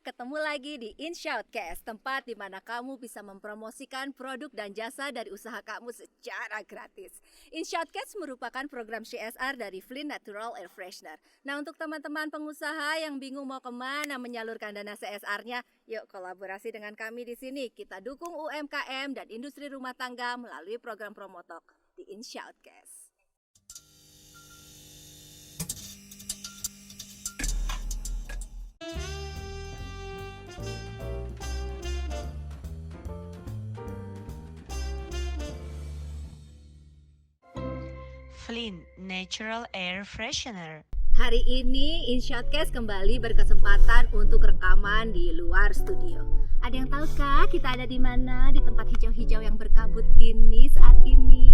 ketemu lagi di InShoutcast, tempat di mana kamu bisa mempromosikan produk dan jasa dari usaha kamu secara gratis. InShoutcast merupakan program CSR dari Flynn Natural Air Freshener. Nah, untuk teman-teman pengusaha yang bingung mau kemana menyalurkan dana CSR-nya, yuk kolaborasi dengan kami di sini. Kita dukung UMKM dan industri rumah tangga melalui program Promotok di InShoutcast. Flynn Natural Air Freshener. Hari ini InShoutcast kembali berkesempatan untuk rekaman di luar studio. Ada yang tahukah kita ada di mana di tempat hijau-hijau yang berkabut ini saat ini?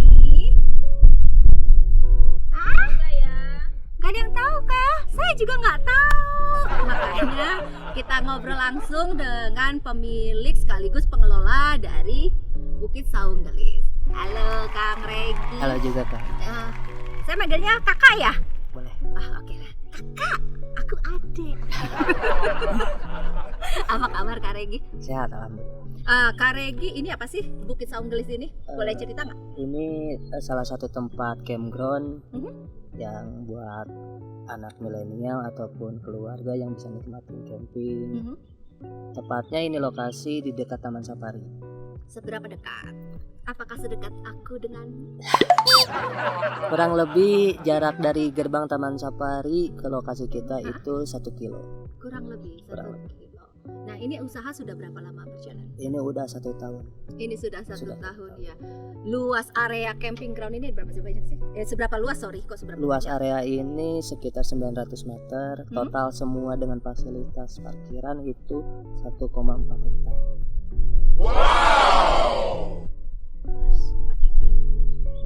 Gak ada yang tahu kah? Saya juga nggak tahu. Makanya kita ngobrol langsung dengan pemilik sekaligus pengelola dari Bukit Saung Gelis. Halo Kang Regi. Halo juga Kak. Saya manggilnya kakak ya? Boleh. Oke lah. Kakak, aku adik. Apa kabar Kak Regi? Sehat alhamdulillah. Kak Regi, ini apa sih Bukit Saung Gelis ini? Boleh cerita nggak? Ini salah satu tempat campground Mhm. yang buat anak milenial ataupun keluarga yang bisa nikmatin camping. Mhm. Tepatnya ini lokasi di dekat Taman Safari. Seberapa dekat? Apakah sedekat aku denganmu? Kurang lebih jarak dari gerbang Taman Safari ke lokasi kita itu 1 kilo. Kurang lebih Kurang 1 kilo. Nah, ini usaha sudah berapa lama berjalan? Ini udah 1 tahun. Ini sudah 1 Sudah. tahun ya. Luas area camping ground ini berapa sih banyak sih? Seberapa luas, sorry, kok seberapa Luas banyak? area ini sekitar 900 meter. Total semua dengan fasilitas parkiran itu 1,4 hektar. Luas 4 hektar.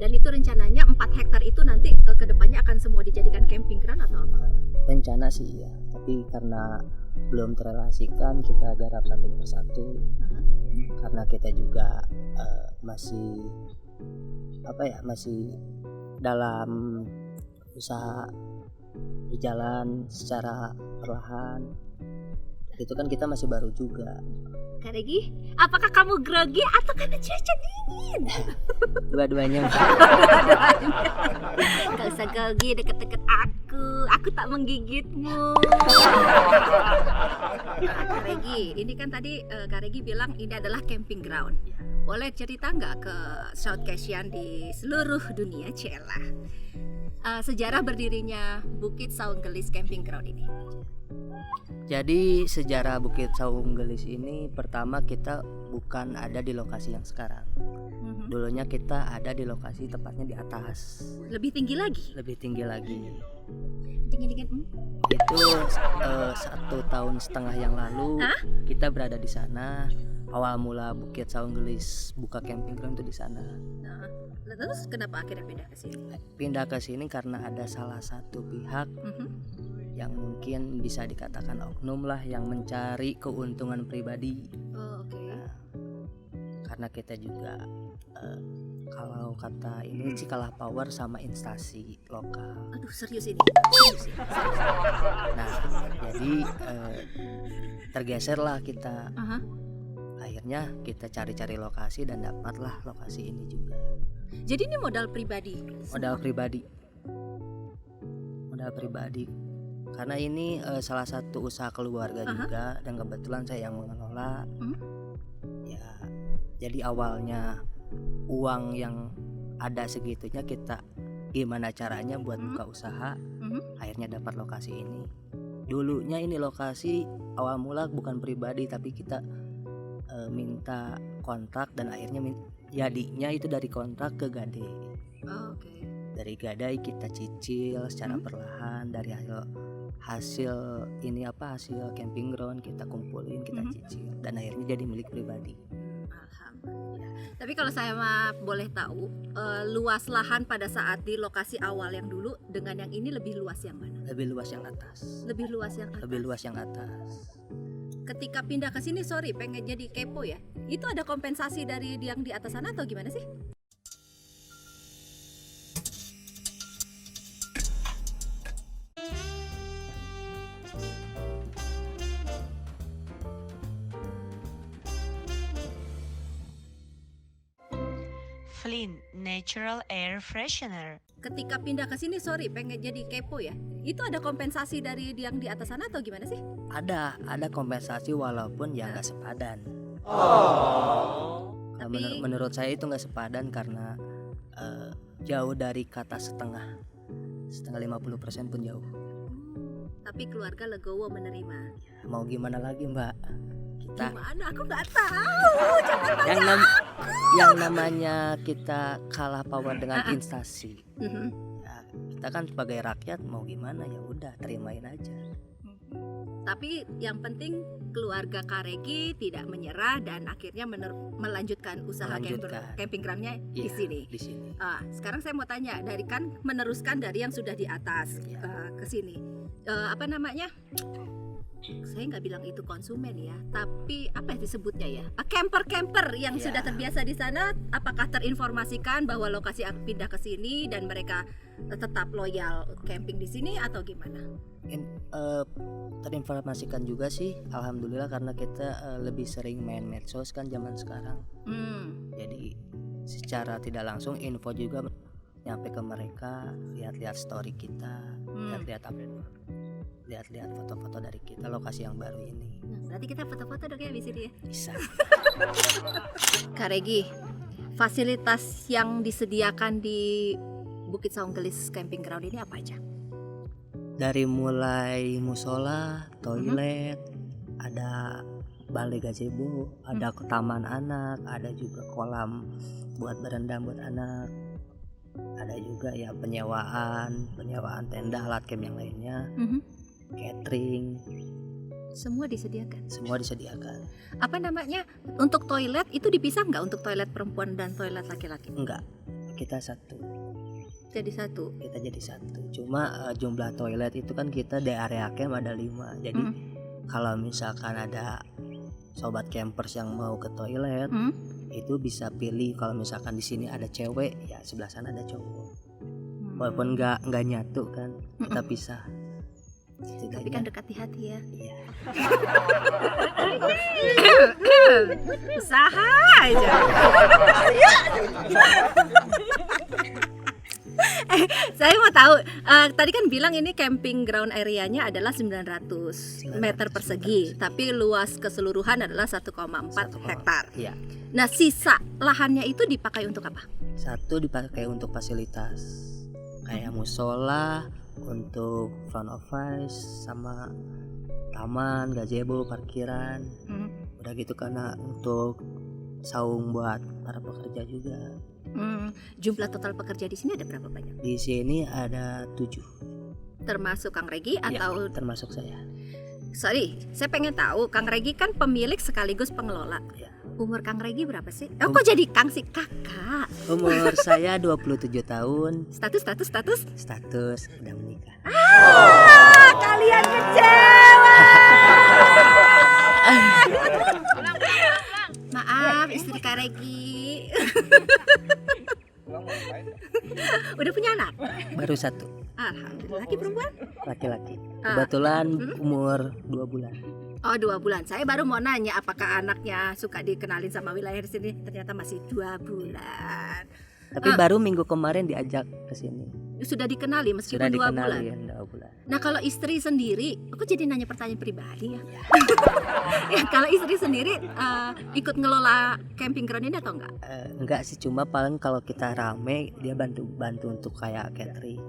Dan itu rencananya 4 hektar itu nanti ke depannya akan semua dijadikan camping ground atau apa? Rencana sih ya, tapi karena belum terrealisasikan kita garap satu persatu. Karena kita juga masih masih dalam usaha berjalan secara perlahan. Itu kan kita masih baru juga. Kak Regi, apakah kamu grogi atau karena cuaca dingin? Dua-duanya. Gak usah grogi deket-deket aku tak menggigitmu. Kak Regi, ini kan tadi Kak Regi bilang ini adalah camping ground. Boleh cerita nggak ke Shoutcastian di seluruh dunia, Cela? Sejarah berdirinya Bukit Saung Gelis Camping Ground ini. Jadi sejarah Bukit Saung Gelis ini pertama kita bukan ada di lokasi yang sekarang. Dulunya kita ada di lokasi tepatnya di atas, Lebih tinggi lagi. lebih tinggi lagi. Dingin-dingin. Itu 1,5 tahun yang lalu kita berada di sana. Awal mula Bukit Saung Gelis buka camping ground itu di sana. Nah, terus kenapa akhirnya pindah ke sini? Pindah ke sini karena ada salah satu pihak yang mungkin bisa dikatakan oknum lah yang mencari keuntungan pribadi. Oh, oke. Karena kita juga kalau kata ini sih kalah power sama instansi lokal. Aduh, serius ini. Serius ya. Nah, jadi tergeserlah kita. Aha. Akhirnya kita cari-cari lokasi dan dapatlah lokasi ini juga. Jadi ini modal pribadi. Modal pribadi. Karena ini salah satu usaha keluarga juga dan kebetulan saya yang mengelola. Ya, jadi awalnya uang yang ada segitunya kita gimana caranya buat buka usaha. Akhirnya dapat lokasi ini. Dulunya ini lokasi awal mula bukan pribadi tapi kita minta kontrak dan akhirnya jadinya itu dari kontrak ke Gade. Oh, oke. Dari Gadai kita cicil secara perlahan dari hasil camping ground kita kumpulin, kita cicil dan akhirnya jadi milik pribadi. Alhamdulillah. Tapi kalau saya boleh tahu, luas lahan pada saat di lokasi awal yang dulu dengan yang ini lebih luas yang mana? Lebih luas yang atas. Lebih luas yang atas. Lebih luas yang atas. Ketika pindah ke sini, sorry, pengen jadi kepo ya. Itu ada kompensasi dari yang di atas sana atau gimana sih? Flynn Natural Air Freshener. Ketika pindah ke sini, sorry, pengen jadi kepo ya. Itu ada kompensasi dari yang di atas sana atau gimana sih? Ada kompensasi walaupun ya nggak sepadan. Nah, Tapi- menurut saya itu nggak sepadan karena jauh dari kata setengah 50% pun jauh. Tapi keluarga legowo menerima. Mau gimana lagi Mbak? Kita Gimana? Aku nggak tahu. yang namanya kita kalah power dengan instansi. Mhm. Ya, kita kan sebagai rakyat mau gimana ya udah terimain aja. Tapi yang penting keluarga Karegi tidak menyerah dan akhirnya melanjutkan usaha Melanjutkan. camping groundnya di Iya, sini. Di sini. Sekarang saya mau tanya, dari kan meneruskan dari yang sudah di atas Iya. ke sini. Apa namanya? Saya nggak bilang itu konsumen ya, tapi apa disebutnya ya? Camper-camper yang Iya. sudah terbiasa di sana, apakah terinformasikan bahwa lokasi pindah ke sini dan mereka tetap loyal camping di sini atau gimana? Terinformasikan juga sih, alhamdulillah karena kita lebih sering main medsos kan zaman sekarang. Jadi secara tidak langsung info juga nyampe ke mereka, lihat-lihat story kita, lihat-lihat update, lihat-lihat foto-foto dari kita lokasi yang baru ini. Nah, berarti kita foto-foto dong ya di sini ya. Bisa. Kak Regi, fasilitas yang disediakan di Bukit Saunggelis Camping Ground ini apa aja? Dari mulai musola, toilet, ada balai gazebo, ada taman anak, ada juga kolam buat berendam buat anak. Ada juga ya penyewaan tenda, alat camp yang lainnya, catering, Semua disediakan. semua disediakan. Apa namanya? Untuk toilet itu dipisah nggak untuk toilet perempuan dan toilet laki-laki? Enggak, kita satu. Jadi satu. Kita jadi satu. Cuma jumlah toilet itu kan kita di area camp ada 5. Jadi kalau misalkan ada sobat campers yang mau ke toilet, itu bisa pilih. Kalau misalkan di sini ada cewek, ya sebelah sana ada cowok. Walaupun nggak nyatu kan, kita pisah. Tapi kan dekat di hati ya. Iya. Usaha aja. Saya mau tahu, tadi kan bilang ini camping ground area-nya adalah 900 meter persegi, tapi luas keseluruhan adalah 1,4 hektar. Iya. Nah, sisa lahannya itu dipakai untuk apa? Satu dipakai untuk fasilitas kayak musola, untuk front office, sama taman, gazebo, parkiran. Udah gitu karena untuk saung buat para pekerja juga. Jumlah total pekerja di sini ada berapa banyak? Di sini ada 7. Termasuk Kang Regi atau Ya, termasuk saya. Sorry, saya pengen tahu, Kang Regi kan pemilik sekaligus pengelola. Ya. Umur Kang Regi berapa sih? Kok jadi Kang sih? Kakak. Umur saya 27 tahun. Status. Udah menikah. Kalian kecewa. Maaf, istri Kak Regi. Udah punya anak? Baru 1. Alhamdulillah. Laki perempuan? Laki-laki. Kebetulan umur 2 bulan. Oh, 2 bulan. Saya baru mau nanya apakah anaknya suka dikenalin sama wilayah di sini. Ternyata masih 2 bulan. Tapi baru minggu kemarin diajak ke sini. Sudah dikenali Sudah meskipun 2 bulan. dikenalin 2 bulan. Nah, kalau istri sendiri, aku jadi nanya pertanyaan pribadi ya. Ya, kalau istri sendiri ikut ngelola camping ground ini atau enggak? Enggak sih, cuma paling kalau kita rame dia bantu untuk kayak catering.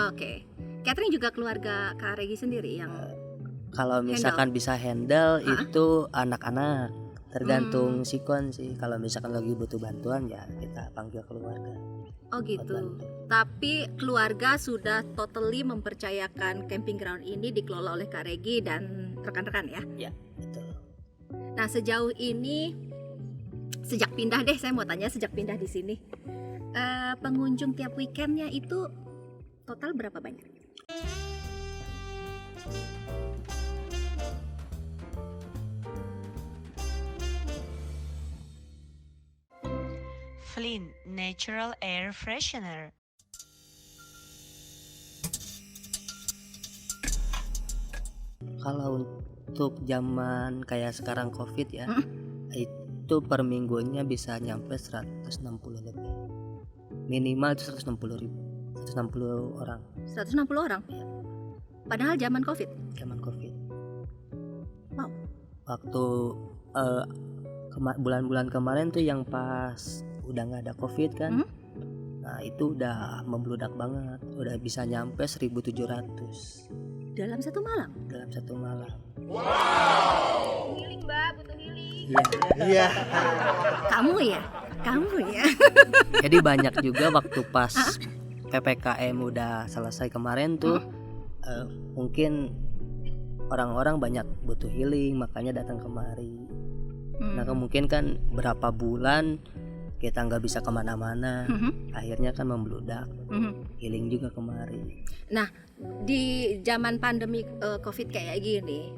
Oke. Catering juga keluarga Kak Regi sendiri yang Kalau misalkan bisa handle itu anak-anak, tergantung sikon sih. Kalau misalkan lagi butuh bantuan ya kita panggil keluarga. oh buat gitu. bantu. Tapi keluarga sudah totally mempercayakan camping ground ini dikelola oleh Kak Regi dan rekan-rekan ya. Ya, betul. Nah, sejauh ini sejak pindah deh, saya mau tanya sejak pindah di sini. Pengunjung tiap weekendnya itu total berapa banyak? Flynn Natural Air Freshener. Kalau untuk zaman kayak sekarang COVID ya, itu per minggunya bisa nyampe 160 lebih. Minimal itu 160 orang 160 orang. Padahal zaman Covid. zaman Covid. Wow. Waktu bulan-bulan kemarin tuh yang pas udah nggak ada Covid kan. Nah itu udah membludak banget, udah bisa nyampe 1.700 Dalam satu malam. dalam satu malam. Healing, Mbak, butuh healing. Iya. Kamu ya? Jadi banyak juga waktu pas PPKM udah selesai kemarin tuh, mungkin orang-orang banyak butuh healing, makanya datang kemari. Nah mungkin kan berapa bulan kita nggak bisa kemana-mana, akhirnya kan membludak. Healing juga kemari. Nah, di zaman pandemi Covid kayak gini,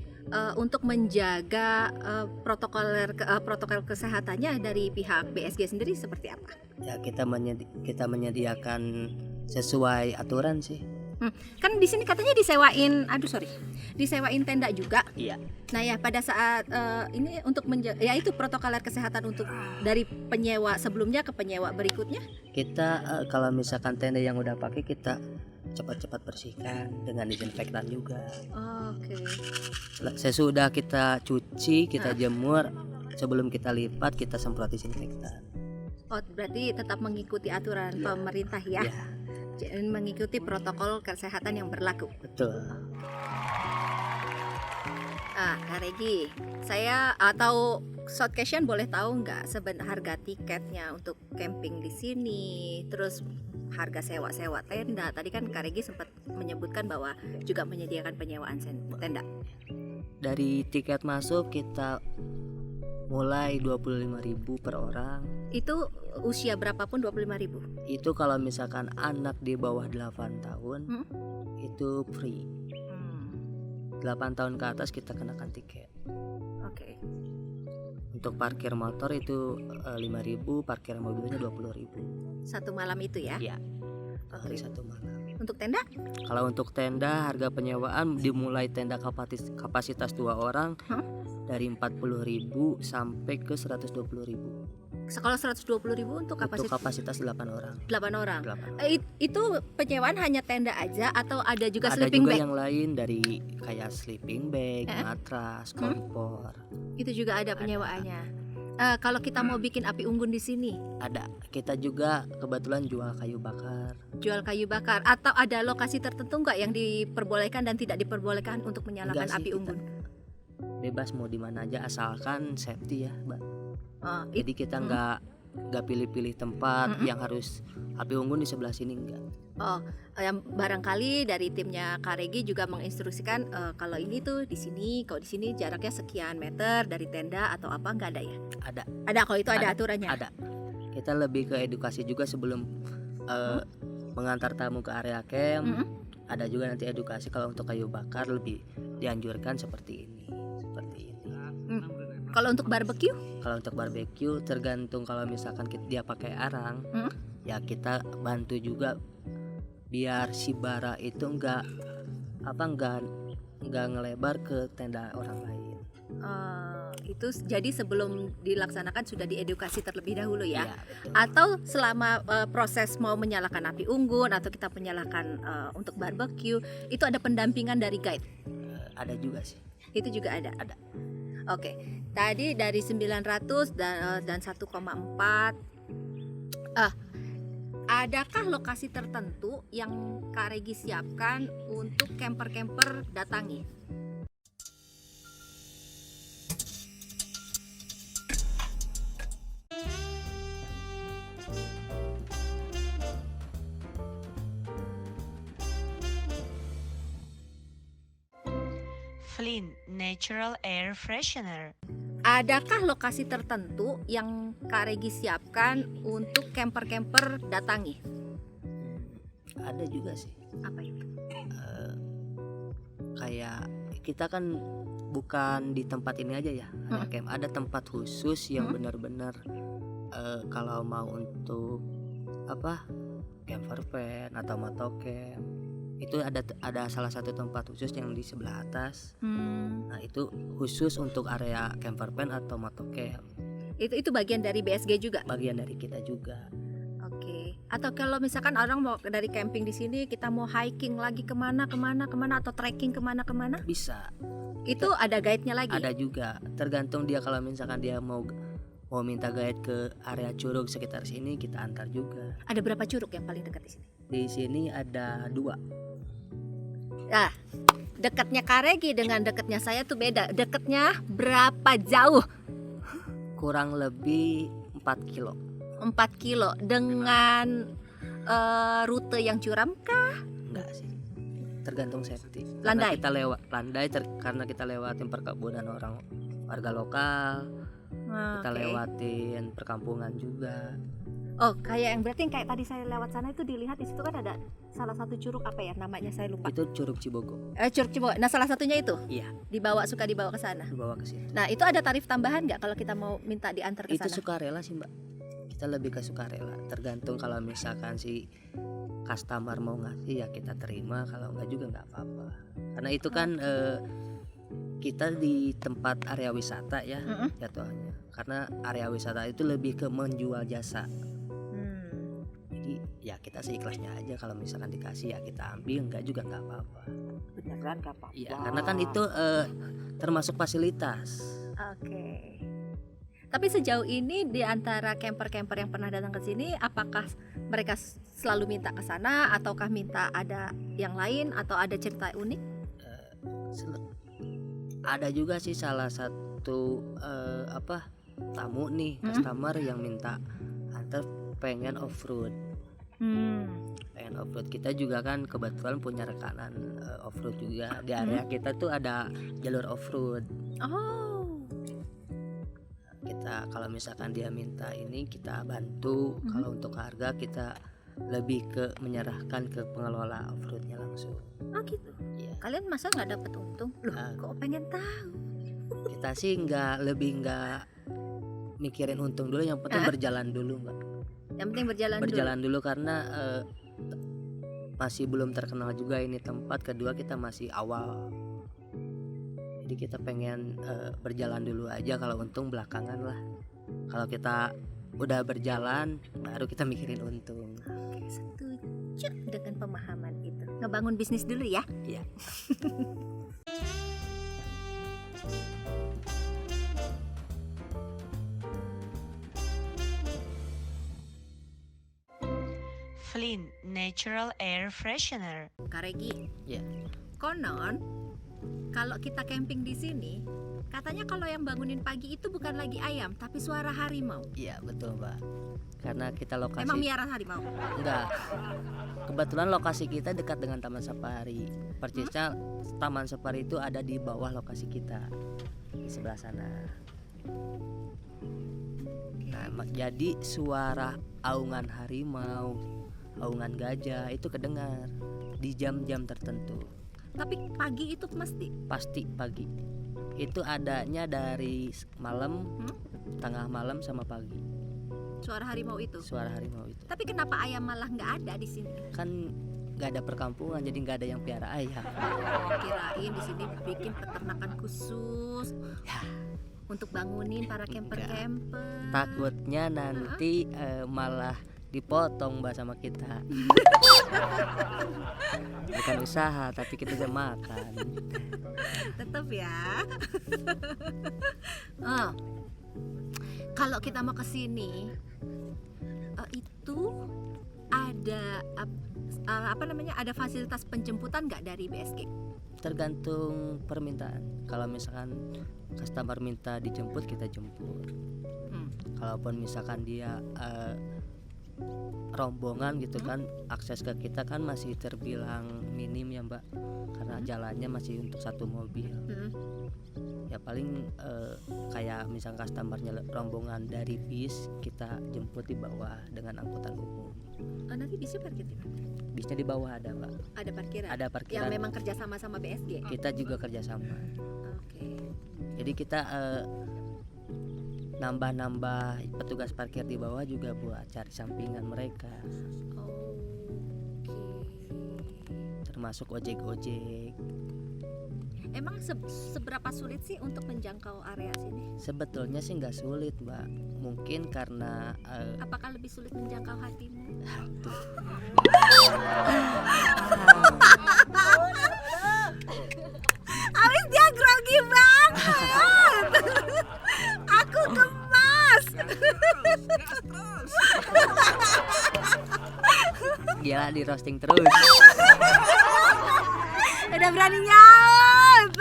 untuk menjaga protokol kesehatannya dari pihak BSG sendiri seperti apa? Ya kita menyediakan sesuai aturan sih. Kan di sini katanya disewain tenda juga. Iya. Nah ya pada saat ini untuk ya itu protokol kesehatan untuk dari penyewa sebelumnya ke penyewa berikutnya. Kita kalau misalkan tenda yang udah pakai kita cepat-cepat bersihkan dengan disinfektan juga. Oke. Sesudah kita cuci, kita jemur, sebelum kita lipat kita semprot disinfektan. Oh berarti tetap mengikuti aturan pemerintah ya. Mengikuti protokol kesehatan yang berlaku. Betul. Kak Regi, saya atau short question boleh tahu nggak harga tiketnya untuk camping di sini, terus harga sewa tenda. Tadi kan Kak Regi sempat menyebutkan bahwa juga menyediakan penyewaan tenda. Dari tiket masuk kita mulai 25.000 per orang. Itu usia berapapun 25.000. Itu kalau misalkan anak di bawah 8 tahun itu free. 8 tahun ke atas kita kenakan tiket. Oke. Untuk parkir motor itu 5.000, parkir mobilnya 20.000. Satu malam itu ya? Iya. Hari satu malam. Untuk tenda? Kalau untuk tenda harga penyewaan dimulai tenda kapasitas 2 orang dari 40.000 sampai ke 120.000. Kalau 120.000 untuk kapasitas 8 orang. 8 orang. 8. Itu penyewaan hanya tenda aja atau ada juga Ada sleeping juga bag? yang lain dari kayak sleeping bag, matras, kompor. Itu juga ada penyewaannya. Kalau kita mau bikin api unggun di sini, Ada. Kita juga kebetulan jual kayu bakar. jual kayu bakar atau ada lokasi tertentu nggak yang diperbolehkan dan tidak diperbolehkan untuk menyalakan Enggak sih, api kita unggun? Bebas mau di mana aja asalkan safety ya, Mbak. Jadi Jadi kita nggak pilih-pilih tempat yang harus api unggun di sebelah sini, enggak. yang barangkali dari timnya Kak Regi juga menginstruksikan kalau ini tuh di sini, kalau di sini jaraknya sekian meter dari tenda atau apa, nggak ada ya? Ada. Ada, kalau itu ada aturannya. Ada. Kita lebih ke edukasi juga sebelum mengantar tamu ke area camp. Ada juga nanti edukasi kalau untuk kayu bakar lebih dianjurkan seperti ini. Kalau untuk barbecue? Kalau untuk barbecue tergantung, kalau misalkan dia pakai arang, ya kita bantu juga biar si bara itu nggak ngelebar ke tenda orang lain. Itu jadi sebelum dilaksanakan sudah diedukasi terlebih dahulu ya? Iya, betul. Atau selama proses mau menyalakan api unggun atau kita menyalakan untuk barbecue, itu ada pendampingan dari guide? Ada juga sih. Itu juga ada? Ada. Oke, tadi dari 900 dan 1,4. Adakah lokasi tertentu yang Kak Regi siapkan untuk camper-camper datangi? Flynn Natural Air Freshener. Adakah lokasi tertentu yang Kak Regi siapkan untuk camper-camper datangi? Ada juga sih. Apa itu? Kayak kita kan bukan di tempat ini aja ya, ada camp, ada tempat khusus yang benar-benar kalau mau untuk camper van atau motocamp, itu ada salah satu tempat khusus yang di sebelah atas. Nah itu khusus untuk area camper van atau motocamp. Itu bagian dari BSG juga. bagian dari kita juga. Oke. Atau kalau misalkan orang mau dari camping di sini, kita mau hiking lagi kemana atau trekking kemana, Bisa, itu ada guide-nya lagi. ada juga. Tergantung dia, kalau misalkan dia mau minta guide ke area curug sekitar sini, kita antar juga. Ada berapa curug yang paling dekat di sini? Di sini ada 2. Nah, dekatnya Karegi dengan dekatnya saya tuh beda. Dekatnya berapa jauh? Kurang lebih 4 kilo. 4 kilo dengan rute yang curam kah? Enggak sih, tergantung safety. Landai? Karena kita lewat landai, karena kita lewatin perkebunan orang warga lokal, kita Oke. lewatin perkampungan juga. Oh, kayak yang berarti yang kayak tadi saya lewat sana itu dilihat di situ kan ada salah satu curug, apa ya namanya saya lupa. Itu Curug Cibogo. Curug Cibogo. Nah, salah satunya itu Iya, suka dibawa ke sana. dibawa ke situ. Nah, itu ada tarif tambahan nggak kalau kita mau minta diantar ke Itu sana? sukarela sih, Mbak. Kita lebih ke sukarela. Tergantung, kalau misalkan si customer mau ngasih ya kita terima, kalau enggak juga nggak apa-apa. Karena itu kan kita di tempat area wisata ya, Mm-mm. jatuhnya. Karena area wisata itu lebih ke menjual jasa. Jadi ya kita seikhlasnya aja, kalau misalkan dikasih ya kita ambil, enggak juga nggak apa-apa. Beneran nggak apa-apa. Iya, karena kan itu termasuk fasilitas. Oke. Tapi sejauh ini di antara camper-camper yang pernah datang ke sini, apakah mereka selalu minta ke sana ataukah minta ada yang lain atau ada cerita unik? Ada juga sih salah satu tamu nih, customer yang minta antar, pengen off-road. Pengen off-road. Kita juga kan kebetulan punya rekanan off-road juga. Di area kita tuh ada jalur off-road. Oh. Kita kalau misalkan dia minta ini, kita bantu. Kalau untuk harga kita lebih ke menyerahkan ke pengelola off-roadnya langsung. Oh gitu. Iya. Kalian masa nggak dapat untung? Loh, kok pengen tahu? Kita sih nggak mikirin untung dulu, yang penting berjalan dulu, Mbak. Yang penting berjalan Dulu karena masih belum terkenal juga ini tempat. Kedua, kita masih awal, jadi kita pengen berjalan dulu aja. Kalau untung belakangan lah. Kalau kita udah berjalan baru kita mikirin untung. Oke, setuju dengan pemahaman itu. Ngebangun bisnis dulu ya. Iya. Flynn Natural Air Freshener. Karegi. Iya. Konon kalau kita camping di sini, katanya kalau yang bangunin pagi itu bukan lagi ayam, tapi suara harimau. Iya, betul, Mbak. Karena kita lokasi Emang miara harimau? enggak. Kebetulan lokasi kita dekat dengan Taman Safari. Persisnya Taman Safari itu ada di bawah lokasi kita, di sebelah sana. Nah, jadi suara aungan harimau, aungan gajah itu kedengar di jam-jam tertentu. Tapi pagi itu mesti. Pasti pagi. Itu adanya dari malam, tengah malam sama pagi. Suara harimau itu. Suara harimau itu. Tapi kenapa ayam malah nggak ada di sini? Kan nggak ada perkampungan, jadi nggak ada yang piara ayam. Kirain di sini bikin peternakan khusus Ya, untuk bangunin para camper-camper. takutnya nanti malah dipotong, Mbak, sama kita. Bukan usaha, tapi kita bisa makan. Tetap ya. Oh, kalau kita mau ke sini itu ada ada fasilitas penjemputan nggak dari BSG? Tergantung permintaan. Kalau misalkan customer minta dijemput, kita jemput. Kalaupun misalkan dia rombongan gitu kan, akses ke kita kan masih terbilang minim ya, Mbak, karena jalannya masih untuk satu mobil. Ya paling kayak misalkan customernya rombongan dari bis, kita jemput di bawah dengan angkutan umum. Nanti bisa parkir di mana? Bisnya di bawah ada, Mbak. Ada parkiran. Ada Yang parkiran. memang kerjasama sama BSG. Kita juga kerjasama. Oke. Jadi kita nambah petugas parkir di bawah juga buat cari sampingan mereka, Oke. termasuk ojek-ojek. Emang seberapa sulit sih untuk menjangkau area sini? Sebetulnya sih nggak sulit, Mbak. Mungkin karena Apakah lebih sulit menjangkau hatimu? Awis dia grogi banget. Aku gemas. gila di roasting terus. Udah berani nyaut.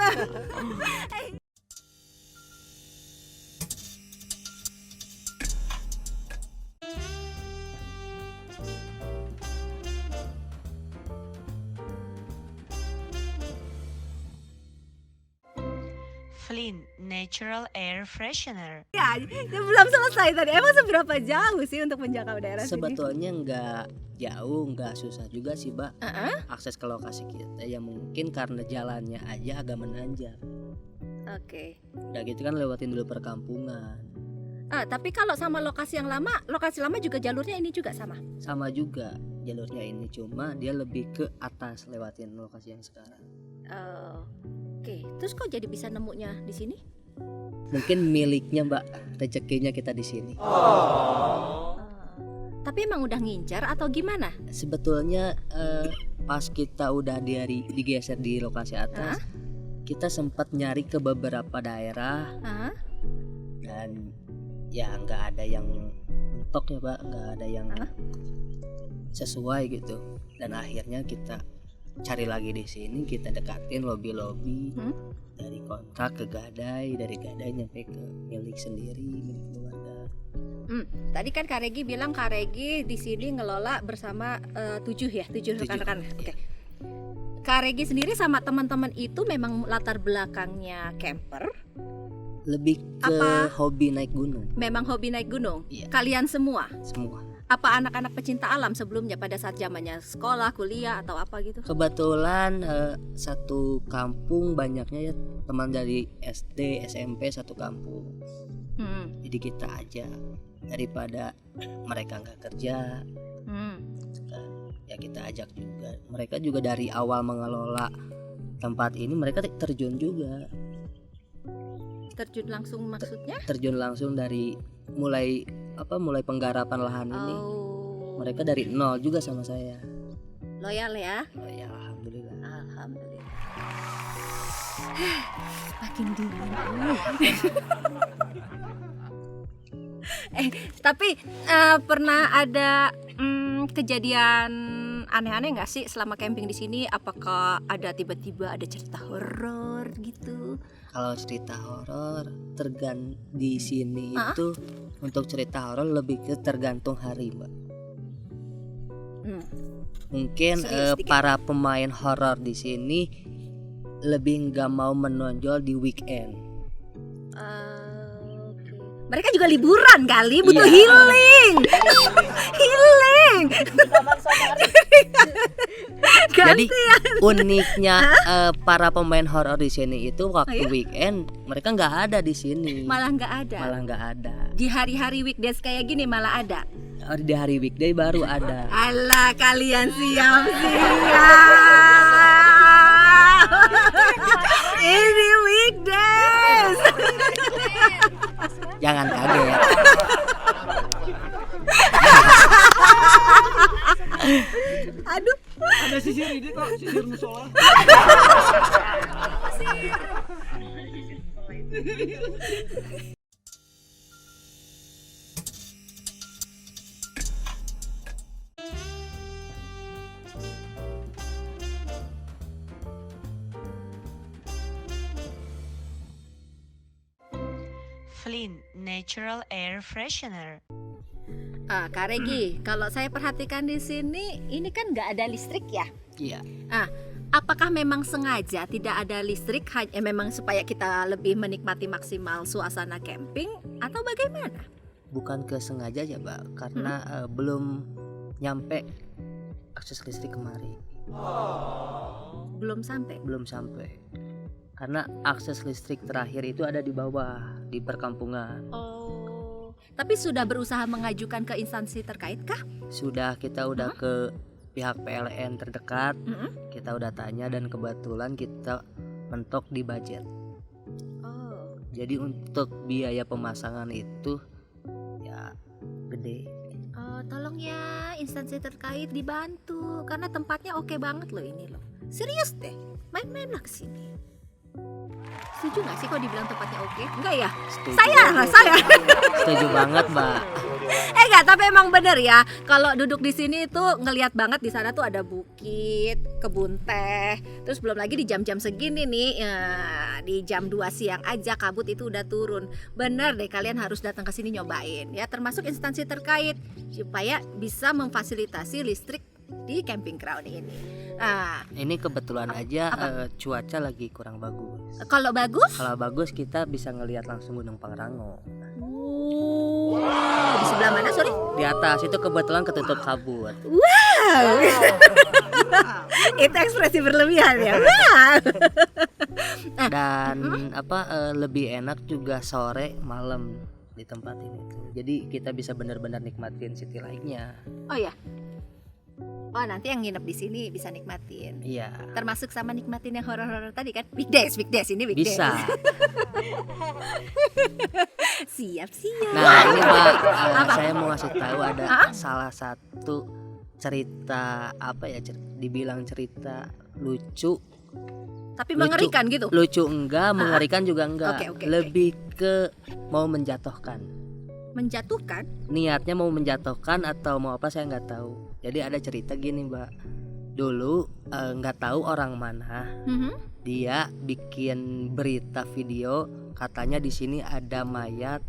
Flynn Natural Air Freshener. Ya, belum selesai tadi. Emang seberapa jauh sih untuk menjangkau daerah sini? Sebetulnya nggak jauh, nggak susah juga sih, Mbak. Akses ke lokasi kita ya mungkin karena jalannya aja agak menanjak. Oke. Udah gitu kan lewatin dulu perkampungan. Tapi kalau sama lokasi lama juga jalurnya ini juga sama. Sama juga jalurnya ini, cuma dia lebih ke atas lewatin lokasi yang sekarang. Oke. Terus kok jadi bisa nemunya di sini? Mungkin miliknya, Mbak, rezekinya kita di sini. Tapi emang udah ngincar atau gimana? Sebetulnya pas kita udah digeser di lokasi atas, kita sempat nyari ke beberapa daerah dan ya nggak ada yang mentok ya, Pak, nggak ada yang sesuai gitu. Dan akhirnya kita cari lagi di sini, kita dekatin lobby dari kontrak ke gadai, dari gadai nyampe ke milik sendiri, milik keluarga. Tadi kan Kak Regi bilang Kak Regi di sini ngelola bersama 7 rekan-rekan. Oke. Kak Regi sendiri sama teman-teman itu memang latar belakangnya camper. Lebih ke hobi naik gunung. Memang hobi naik gunung. Iya. Kalian semua. Apa anak-anak pecinta alam sebelumnya pada saat zamannya sekolah, kuliah atau apa gitu? Kebetulan satu kampung banyaknya ya teman dari SD, SMP satu kampung. Jadi kita aja daripada mereka nggak kerja, ya kita ajak juga. Mereka juga dari awal mengelola tempat ini mereka terjun juga. Terjun langsung maksudnya? Terjun langsung dari mulai penggarapan lahan ini. Mereka dari nol juga sama saya. Loyal ya? Ya alhamdulillah. Makin dingin. Tapi pernah ada kejadian aneh-aneh nggak sih selama camping di sini? Apakah ada tiba-tiba ada cerita horor gitu? Kalau cerita horor di sini itu untuk cerita horor lebih ke tergantung hari, Mbak. Mungkin para pemain horor di sini lebih nggak mau menonjol di weekend. Mereka juga liburan kali, butuh healing. Healing. Jadi uniknya para pemain horor di sini itu waktu weekend mereka nggak ada di sini. Malah nggak ada. Di hari-hari weekdays kayak gini malah ada. Di hari weekday baru ada. Alah, kalian siap. Ini weekdays. Jangan kaget. Aduh. Ada sisir ini kok, sisir musola. Flynn Natural Air Freshener. Kak Regi, kalau saya perhatikan di sini, ini kan nggak ada listrik ya? Iya. Apakah memang sengaja tidak ada listrik, hanya memang supaya kita lebih menikmati maksimal suasana camping, atau bagaimana? Bukan kesengaja ya, Mbak, karena belum nyampe akses listrik kemari. Belum sampai. Karena akses listrik terakhir itu ada di bawah, di perkampungan. Tapi sudah berusaha mengajukan ke instansi terkait kah? Sudah, kita udah ke pihak PLN terdekat. Kita udah tanya dan kebetulan kita mentok di budget. Oh. Jadi untuk biaya pemasangan itu ya gede. Tolong ya instansi terkait dibantu karena tempatnya oke banget loh ini loh. Serius deh, main-main lah kesini. Setuju nggak sih kalau dibilang tempatnya oke? Enggak ya? Setuju. Saya. Setuju banget, Mbak. Enggak, tapi emang bener ya. Kalau duduk di sini tuh ngelihat banget di sana tuh ada bukit, kebun teh. Terus belum lagi di jam-jam segini nih, ya, di jam 2 siang aja kabut itu udah turun. Bener deh, kalian harus datang ke sini nyobain ya, termasuk instansi terkait supaya bisa memfasilitasi listrik di camping ground ini. Nah, Ini kebetulan aja cuaca lagi kurang bagus. kalau bagus, Kalau bagus kita bisa ngelihat langsung Gunung Pangrango. di sebelah mana, sorry? Di atas itu kebetulan ketutup kabut. Itu ekspresi berlebihan ya. Wow. Dan lebih enak juga sore malam di tempat ini tuh. Jadi kita bisa benar-benar nikmatin city light-nya. Oh ya. Oh, nanti yang nginep di sini bisa nikmatin. Iya. Termasuk sama nikmatin yang horor-horor tadi kan? Weekdays ini weekdays. Bisa. Siap. Nah ini Mbak, saya mau ngasih tahu ada salah satu cerita dibilang cerita lucu. Tapi mengerikan gitu. Lucu enggak, mengerikan juga enggak. Oke. Lebih ke mau menjatuhkan. Menjatuhkan? Niatnya mau menjatuhkan atau mau apa saya nggak tahu. Jadi ada cerita gini Mbak. Dulu nggak tahu orang mana. Dia bikin berita video katanya di sini ada mayat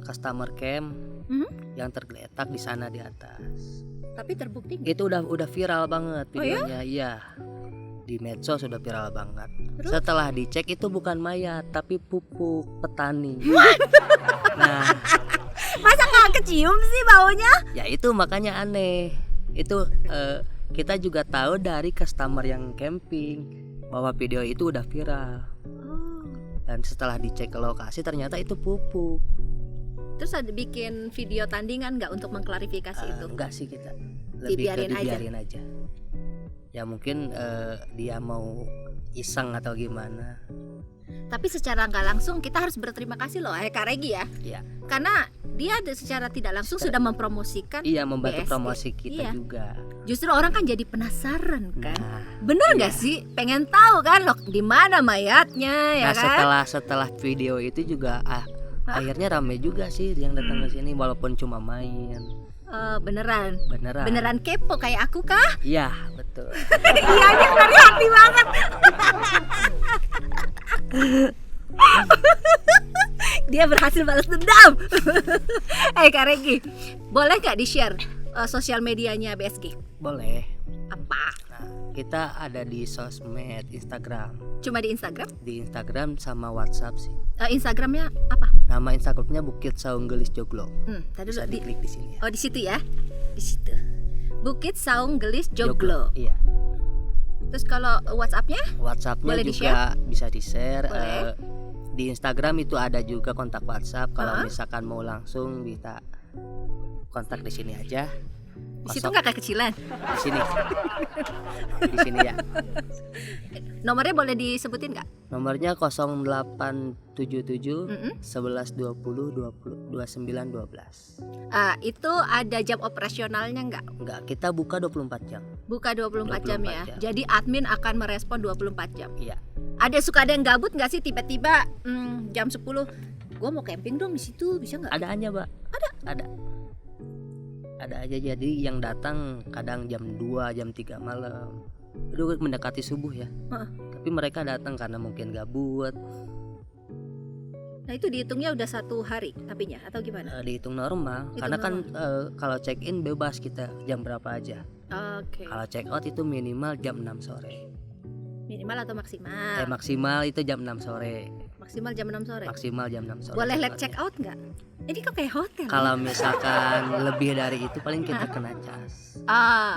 customer camp yang tergeletak di sana di atas. Tapi terbukti nggak? Itu udah viral banget Oh ya? videonya. Iya. Di medsos sudah viral banget. Terus? Setelah dicek itu bukan mayat tapi pupuk petani. Nah, Masa nggak kecium sih baunya? ya itu makanya aneh. Itu kita juga tahu dari customer yang camping bahwa video itu udah viral. Dan setelah dicek ke lokasi ternyata itu pupuk. Terus ada bikin video tandingan nggak untuk mengklarifikasi itu? Enggak sih kita. Lebih Dibiarin ke dibiarin aja. Ya mungkin dia mau iseng atau gimana. Tapi secara nggak langsung kita harus berterima kasih loh Kak Regi ya. Iya. Karena dia secara tidak langsung sudah mempromosikan. Iya, membantu BSG. promosi kita Iya. juga. Justru orang kan jadi penasaran kan. Nah, Bener nggak iya. sih? Pengen tahu kan loh di mana mayatnya ya nah kan? setelah video itu juga akhirnya rame juga sih yang datang ke sini walaupun cuma main. Beneran. Beneran. Beneran kepo kayak aku kah? Iya, betul. Iyanya dari hati banget. Dia berhasil balas dendam. Kak Regi, boleh nggak di-share sosial medianya BSG? Boleh. Apa? Nah, kita ada di sosmed Instagram. Cuma di Instagram? Di Instagram sama WhatsApp sih. Instagramnya apa? Nama Instagramnya Bukit Saung Gelis Joglo. Tadi Bisa dulu diklik di sini ya. Oh, di situ ya. Di situ. Bukit Saung Gelis Joglo. Iya. Terus kalau WhatsApp-nya? WhatsApp-nya Boleh juga bisa di-share. Boleh. Di Instagram itu ada juga kontak WhatsApp. Kalau misalkan mau langsung bisa kontak di sini aja. Di situ nggak kekecilan. Di sini. Di sini ya. Nomornya boleh disebutin nggak? Nomornya 0877 11 20 29 12. Itu ada jam operasionalnya nggak? Enggak, kita buka 24 jam. Buka 24 jam ya. 24 jam. Jadi admin akan merespon 24 jam. Iya. Suka ada yang gabut nggak sih tiba-tiba jam 10 gue mau camping dong di situ, bisa nggak? Ada aja, Mbak. Ada aja, jadi yang datang kadang jam 2, jam 3 malam. Itu mendekati subuh ya. Tapi mereka datang karena mungkin gabut. Nah itu dihitungnya udah 1 hari tapinya atau gimana? Dihitung normal. Karena kan kalau check in bebas kita jam berapa aja. Oke. Kalau check out itu minimal jam 6 sore. Minimal atau maksimal? Maksimal itu jam 6 sore. Maksimal jam 6 sore. Maksimal jam 6 sore. Boleh late check out nggak? Ini kok kayak hotel. Kalau misalkan lebih dari itu paling kita kena cas.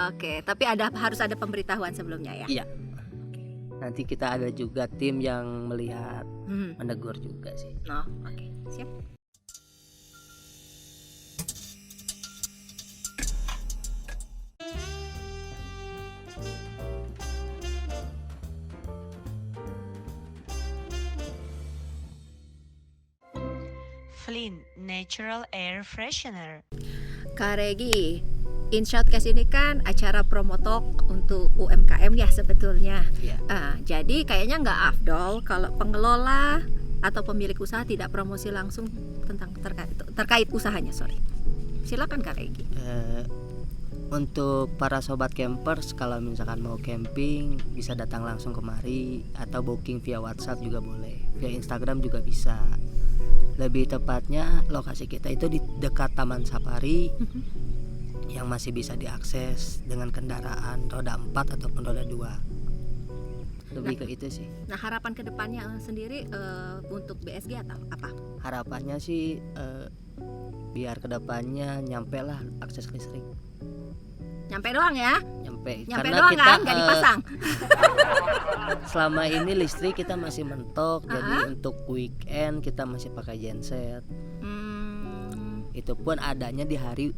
Oke. Tapi harus ada pemberitahuan sebelumnya ya. Iya. Nanti kita ada juga tim yang melihat, menegur juga sih. Oh, oke. Siap. Flint Natural Air Freshener. Kak Regi, In Shoutcast ini kan acara promo talk untuk UMKM ya sebetulnya. Iya. Jadi kayaknya nggak afdol kalau pengelola atau pemilik usaha tidak promosi langsung tentang terkait usahanya. Silakan Kak Regi. Untuk para sobat campers, kalau misalkan mau camping bisa datang langsung kemari atau booking via WhatsApp juga boleh, via Instagram juga bisa. Lebih tepatnya lokasi kita itu di dekat Taman Safari yang masih bisa diakses dengan kendaraan roda 4 ataupun roda 2. Lebih ke itu sih. Nah, harapan kedepannya sendiri untuk BSG atau apa? Harapannya sih biar kedepannya nyampe lah akses listrik. Nyampe doang ya? Nyampe Nyampe doang kan? Nggak dipasang? Selama ini listrik kita masih mentok, jadi untuk weekend kita masih pakai genset. Itu pun adanya di hari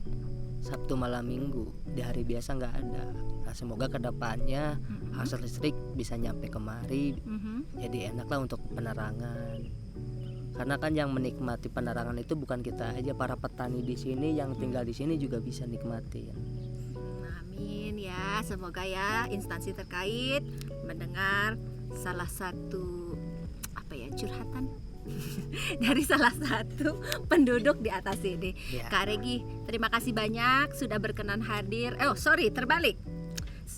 Sabtu malam Minggu, di hari biasa nggak ada. Nah, semoga kedepannya akses listrik bisa nyampe kemari, jadi enak lah untuk penerangan. Karena kan yang menikmati penerangan itu bukan kita aja, para petani di sini yang tinggal di sini juga bisa nikmatin. Amin ya, semoga ya instansi terkait mendengar salah satu curhatan dari salah satu penduduk di atas sini. Ya. Kak Regi, terima kasih banyak sudah berkenan hadir. Terbalik.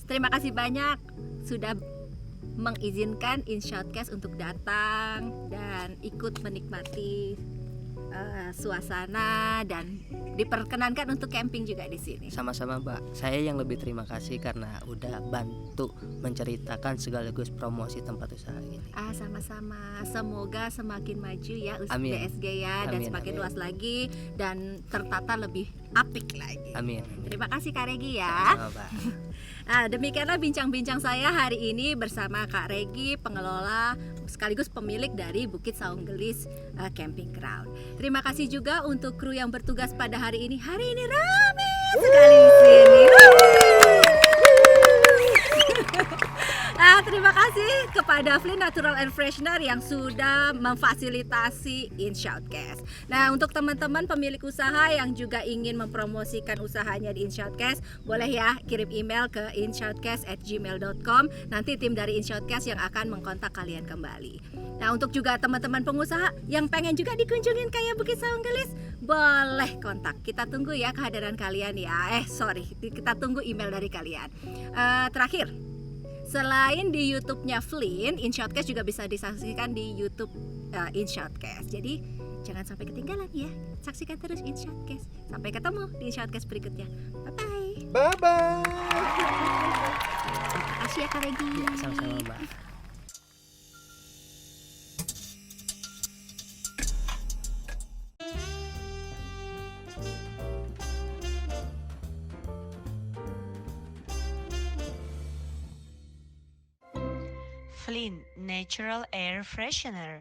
Terima kasih banyak sudah mengizinkan In Shoutcast untuk datang dan ikut menikmati suasana dan diperkenankan untuk camping juga di sini. Sama-sama Mbak, saya yang lebih terima kasih karena udah bantu menceritakan sekaligus promosi tempat usaha ini. Sama-sama, semoga semakin maju ya Amin. BSG ya, dan Amin, semakin amin. luas lagi dan tertata lebih apik lagi. Amin. Terima kasih Kak Regi ya. Sama-sama, Mbak. Demikianlah bincang-bincang saya hari ini bersama Kak Regi, pengelola sekaligus pemilik dari Bukit Saung Gelis Camping Ground. Terima kasih juga untuk kru yang bertugas pada hari ini. Hari ini ramai sekali di sini. Terima kasih kepada Flint Natural Air Freshener yang sudah memfasilitasi In Shoutcast. Nah, untuk teman-teman pemilik usaha yang juga ingin mempromosikan usahanya di In Shoutcast, boleh ya kirim email ke inshoutcast@gmail.com. Nanti tim dari In Shoutcast yang akan mengkontak kalian kembali. Nah, untuk juga teman-teman pengusaha yang pengen juga dikunjungin kayak Bukit Saung Gelis, boleh kontak. Kita tunggu ya kehadiran kalian ya. Kita tunggu email dari kalian. Terakhir, selain di YouTube-nya Flint, In Shoutcast juga bisa disaksikan di YouTube In Shoutcast. Jadi jangan sampai ketinggalan ya. Saksikan terus In Shoutcast. Sampai ketemu di In Shoutcast berikutnya. Bye-bye. Bye-bye. Terima kasih ya Kak Regi. Ya, sama-sama Mbak. Flint Natural Air Freshener.